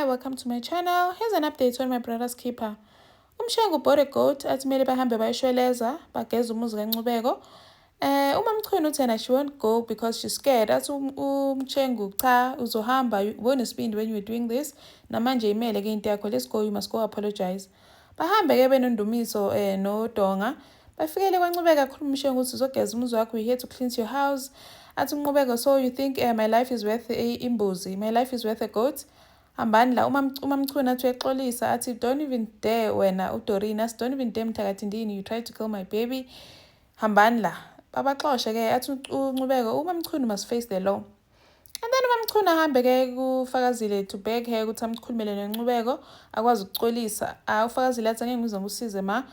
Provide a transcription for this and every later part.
welcome to my channel. Here's an update on my brother's keeper. Umshengu bought a goat athi kumele bahambe bayishweleza bageza umuzi kaNcubeko. UMamChunu uthena she won't go because she's scared. Athi umshengu cha uzohamba unesibindi when you were doing this. Namanje imele ke into yakho. Let's go, you must go apologize. Bahambe ke benondumiso noDonga. Bafikele kwaNcubeko akhuluma umshengu uthi uzogeza umuzi wakho, you're here to cleanse your house. Athi uNcubeko, so you think my life is worth imbuzi, my life is worth a goat? Hambani la uMamChunu athi uyaxolisa athi don't even dare wena uDorina, don't even dare Mthakathindini, you tried to kill my baby. Hambani la babaxoshe ke athi uNcubeko uMamChunu must face the law. And then uMamChunu ahambe ke kuFakazile to beg her ukuthi amkhulumele noNcubeko akwazi ukuxolisa. UFakazile athi angeke ngize ngikusize ma.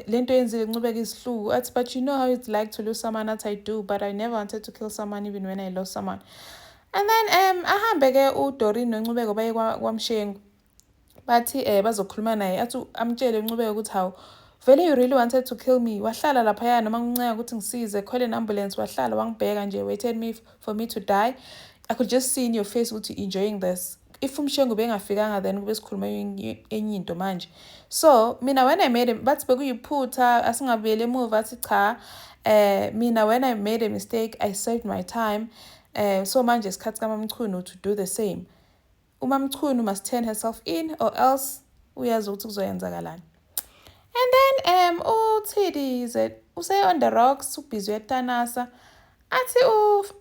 Lento yenzile Ncubeko isihluku athi but you know how it's like to lose someone. That I do, but I never wanted to kill someone even when I lost someone. And then ahambe ke uDoreen noNcubeko baye kwaMshengu bathi bazokhuluma naye athi amtshele uNcubeko ukuthi hawu vele you really wanted to kill me, wahlala lapha noma nginceka ukuthi ngisize, call an ambulance, wahlala wangibheka nje, waited me for me to die. I could just see in your face ukuthi enjoying this. If uMshengu bengafikanga then kube sikhuluma enye into manje. So mina when I made him bathi bekuyiphutha asingabuyele emuva athi cha mina when I made a mistake I served my time. So manje isikhathi kaMamChunu to do the same. UMamChunu must turn herself in or else uyazi ukuthi kuzoyenzakalani. And then uThidi use on the rocks ubhizi uyatanasa. Athi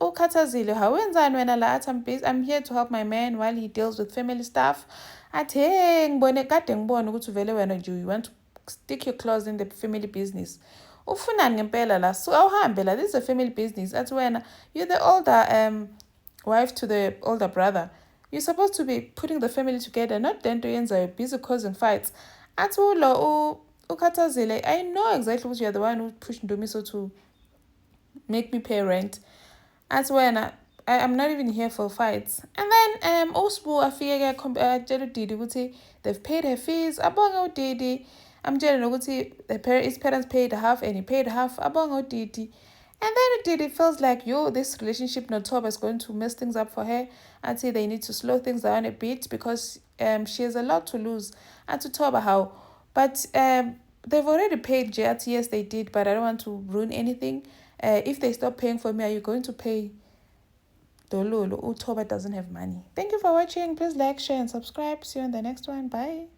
ukhathazile hawenzani wena la athi I'm here to help my man while he deals with family stuff. Athi ngibone kade ngibone ukuthi vele wena nje you want to stick your claws in the family business. Ufunani ngempela la, so awuhambe la, this is a family business. Athi wena you're the older wife to the older brother. You're supposed to be putting the family together, not then to yenza busy causing fights. Athi ulo ukhathazile, I know exactly what you're the one who pushed Ndumiso to make me pay rent. As when I'm not even here for fights. And then Osbu afike atshela uDidi ukuthi they've paid her fees. Abonga uDidi. Amtshela nokuthi his parents paid half and he paid half. Abonga uDidi. And then uDidi feels like this relationship Toba is going to mess things up for her. Until they need to slow things down a bit because she has a lot to lose. And to Toba how. But they've already paid Jat. Yes, they did, but I don't want to ruin anything. If they stop paying for me, are you going to pay Dololo? Utoba doesn't have money. Thank you for watching. Please like, share, and subscribe. See you in the next one. Bye.